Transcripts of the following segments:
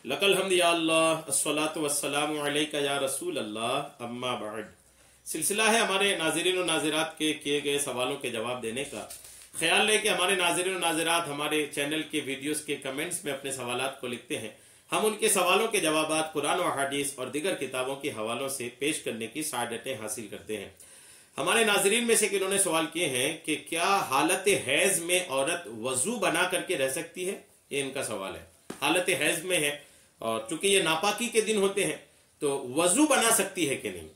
लकल हम्द या अल्लाह, अस्सलातु वस्सलामु अलैका या रसूल अल्लाह, अम्मा बाद। सिलसिला है हमारे नाज़रीन और नाज़रात के किए गए सवालों के जवाब देने का। ख्याल है कि हमारे नाज़रीन और नाज़रात हमारे चैनल के वीडियोस के कमेंट्स में अपने सवालात को लिखते हैं। हम उनके सवालों के जवाबात कुरान और हदीस और दीगर किताबों के हवालों से पेश करने की सादतें हासिल करते हैं। हमारे नाज़रीन में से किन्होंने सवाल किए हैं कि क्या हालत हैज़ में औरत वजू बना करके रह सकती है? ये इनका सवाल है। हालत हैज़ में है और चूंकि ये नापाकी के दिन होते हैं तो वजू बना सकती है कि नहीं?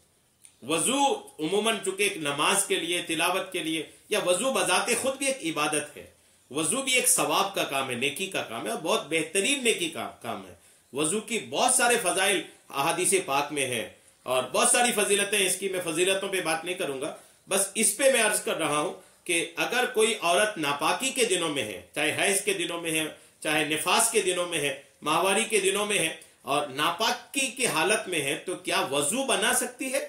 वजू उमूमन चूंकि एक नमाज के लिए, तिलावत के लिए, या वजू बजाते खुद भी एक इबादत है। वजू भी एक सवाब का काम है, नेकी का काम है और बहुत बेहतरीन नेकी का काम है। वजू की बहुत सारे फजाइल अहादीस पाक में है और बहुत सारी फजीलतें। इसकी मैं फजीलतों पे बात नहीं करूंगा, बस इस पे मैं अर्ज कर रहा हूं कि अगर कोई औरत नापाकी के दिनों में है, चाहे हैज के दिनों में है, चाहे निफास के दिनों में है, माहवारी के दिनों में है और नापाकी की हालत में है, तो क्या वजू बना सकती है?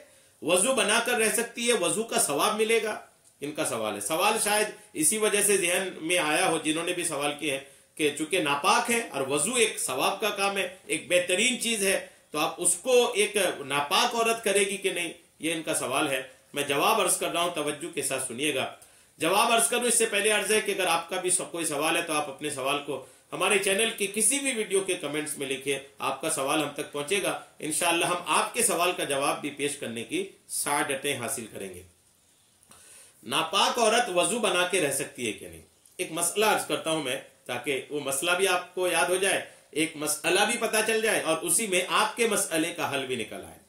वजू बनाकर रह सकती है? वजू का सवाब मिलेगा? इनका सवाल है। सवाल शायद इसी वजह से ज़हन में आया हो जिन्होंने भी सवाल किए हैं कि चूंकि नापाक है और वजू एक सवाब का काम है, एक बेहतरीन चीज है, तो आप उसको एक नापाक औरत करेगी कि नहीं, ये इनका सवाल है। मैं जवाब अर्ज कर रहा हूं, तवज्जो के साथ सुनिएगा। जवाब अर्ज करूं इससे पहले अर्ज है कि अगर आपका भी कोई सवाल है तो आप अपने सवाल को हमारे चैनल की किसी भी वीडियो के कमेंट्स में लिखिए। आपका सवाल हम तक पहुंचेगा। इंशाअल्लाह हम आपके सवाल का जवाब भी पेश करने की सादतें हासिल करेंगे। नापाक औरत वजू बना के रह सकती है कि नहीं? एक मसला अर्ज करता हूं मैं, ताकि वो मसला भी आपको याद हो जाए, एक मसला भी पता चल जाए और उसी में आपके मसले का हल भी निकल आए।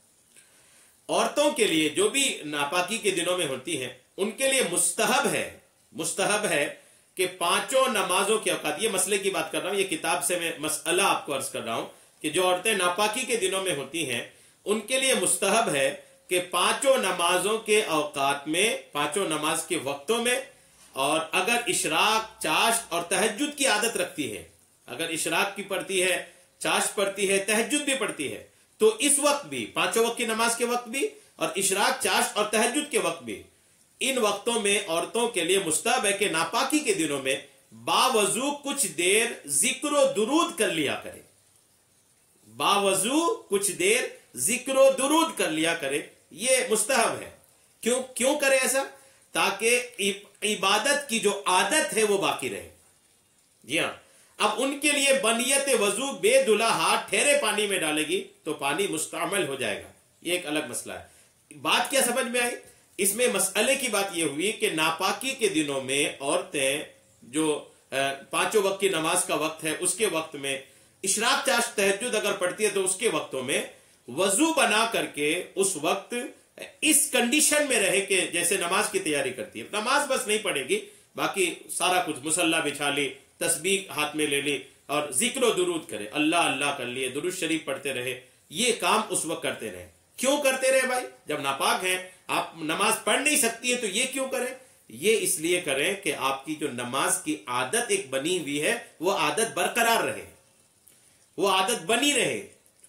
औरतों के लिए जो भी नापाकी के दिनों में होती हैं, उनके लिए मुस्तहब है कि पांचों नमाजों के औकात, ये मसले की बात कर रहा हूं, ये किताब से मैं मसला आपको अर्ज कर रहा हूं कि जो औरतें नापाकी के दिनों में होती हैं उनके लिए मुस्तहब है कि पांचों नमाजों के औकात में, पांचों नमाज के वक्तों में, और अगर इशराक, चाश्त और तहज्जुद की आदत रखती है, अगर इशराक की पढ़ती है, चाश्त पढ़ती है, तहज्जुद भी पढ़ती है, तो इस वक्त भी, पांचों वक्त की नमाज के वक्त भी और इशराक, चाश्त और तहज्जुद के वक्त भी, इन वक्तों में औरतों के लिए मुस्तहब है कि नापाकी के दिनों में बावजू कुछ देर जिक्र दुरूद कर लिया करे। बावजू कुछ देर जिक्र दुरूद कर लिया करे, ये मुस्तहब है। क्यों करे ऐसा? ताकि इबादत की जो आदत है वो बाकी रहे। जी हाँ, अब उनके लिए बनियत वजू बेदुला हाथ ठहरे पानी में डालेगी तो पानी मुस्तअमल हो जाएगा। ये एक अलग मसला है। बात क्या समझ में आई? इसमें मसले की बात यह हुई कि नापाकी के दिनों में औरतें जो पांचों वक्त की नमाज का वक्त है उसके वक्त में इशराक, चाश्त, तहज्जुद अगर पढ़ती है तो उसके वक्तों में वजू बना करके उस वक्त इस कंडीशन में रहे कि जैसे नमाज की तैयारी करती है। नमाज बस नहीं पढ़ेगी, बाकी सारा कुछ, मुसल्ला बिछा ली, तस्बीह हाथ में ले ली और जिक्र दुरूद करे, अल्लाह अल्लाह कर लिए, दुरूद शरीफ पढ़ते रहे। ये काम उस वक्त करते रहे। क्यों करते रहे भाई? जब नापाक हैं, आप नमाज पढ़ नहीं सकती है, तो ये क्यों करें? ये इसलिए करें कि आपकी जो नमाज की आदत एक बनी हुई है वो आदत बरकरार रहे, वो आदत बनी रहे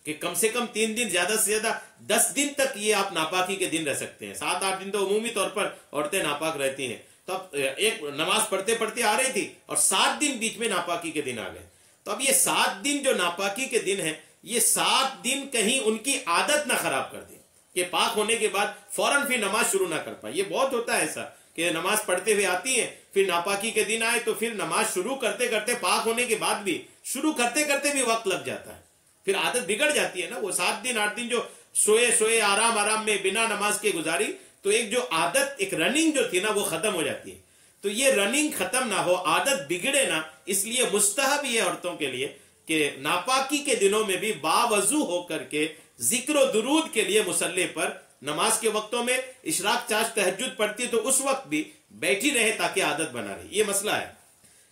कि कम से कम 3 दिन, ज्यादा से ज्यादा 10 दिन तक ये आप नापाकी के दिन रह सकते हैं। 7-8 दिन तो उमूमी तौर पर औरतें नापाक रहती हैं। तो अब एक नमाज पढ़ते पढ़ते आ रही थी और 7 दिन बीच में नापाकी के दिन आ गए, तो अब ये 7 दिन जो नापाकी के दिन है, ये 7 दिन कहीं उनकी आदत ना खराब कर दे कि पाक होने के बाद फौरन फिर नमाज शुरू ना कर पाए। ये बहुत होता है ऐसा कि नमाज पढ़ते हुए आती है, फिर नापाकी के दिन आए तो फिर नमाज शुरू करते करते, पाक होने के बाद भी शुरू करते करते भी वक्त लग जाता है, फिर आदत बिगड़ जाती है ना। वो 7 दिन 8 दिन जो सोए आराम में बिना नमाज के गुजारी, तो एक जो आदत, एक रनिंग जो थी ना, वो खत्म हो जाती है। तो ये रनिंग खत्म ना हो, आदत बिगड़े ना, इसलिए मुस्तहब ये औरतों के लिए कि नापाकी के दिनों में भी बावजू होकर के जिक्र दुरूद के लिए मुसल्ले पर नमाज के वक्तों में इशराक, चाश्त, तहज्जुद पढ़ती है तो उस वक्त भी बैठी रहे ताकि आदत बना रहे। ये मसला है।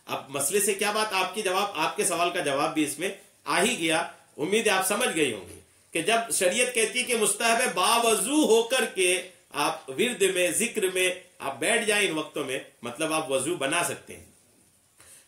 अब मसले से क्या बात, आपके सवाल का जवाब भी इसमें आ ही गया। उम्मीद है आप समझ गई होंगी कि जब शरीयत कहती है कि मुस्तहब है बावजू होकर के आप विर्द में, जिक्र में आप बैठ जाएं इन वक्तों में, मतलब आप वजू बना सकते हैं।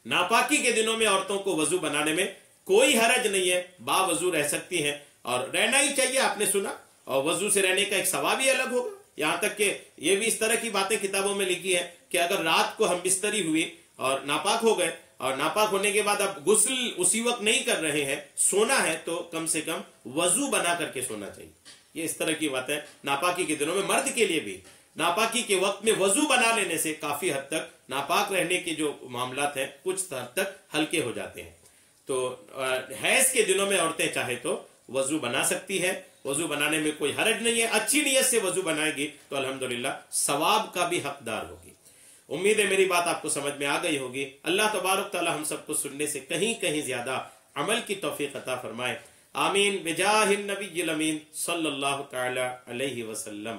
नापाकी के दिनों में औरतों को वजू बनाने में कोई हरज नहीं है, बावजू रह सकती हैं और रहना ही चाहिए। आपने सुना, और वजू से रहने का एक सवाब ही अलग होगा। यहां तक कि ये भी इस तरह की बातें किताबों में लिखी है कि अगर रात को हम बिस्तरी हुई और नापाक हो गए اور ناپاک ہونے کے بعد اب غسل اسی وقت نہیں کر رہے ہیں، سونا ہے تو کم سے کم وضو بنا کر کے سونا چاہیے. یہ اس طرح کی بات ہے. ناپاکی کے دنوں میں مرد کے لیے بھی ناپاکی کے وقت میں وضو بنا لینے سے کافی حد تک ناپاک رہنے کے جو معاملات ہیں کچھ حد تک ہلکے ہو جاتے ہیں. تو حیض کے دنوں میں عورتیں چاہے تو وضو بنا سکتی ہے. وضو بنانے میں کوئی حرج نہیں ہے. اچھی نیت سے وضو بنائے گی تو الحمدللہ ثواب کا بھی حقدار ہوگی. امید ہے میری بات آپ کو سمجھ میں آ گئی ہوگی. اللہ تبارک تعالی ہم سب کو سننے سے کہیں کہیں زیادہ عمل کی توفیق عطا فرمائے. آمین بجاہ النبی الامین صلی اللہ تعالی علیہ وسلم.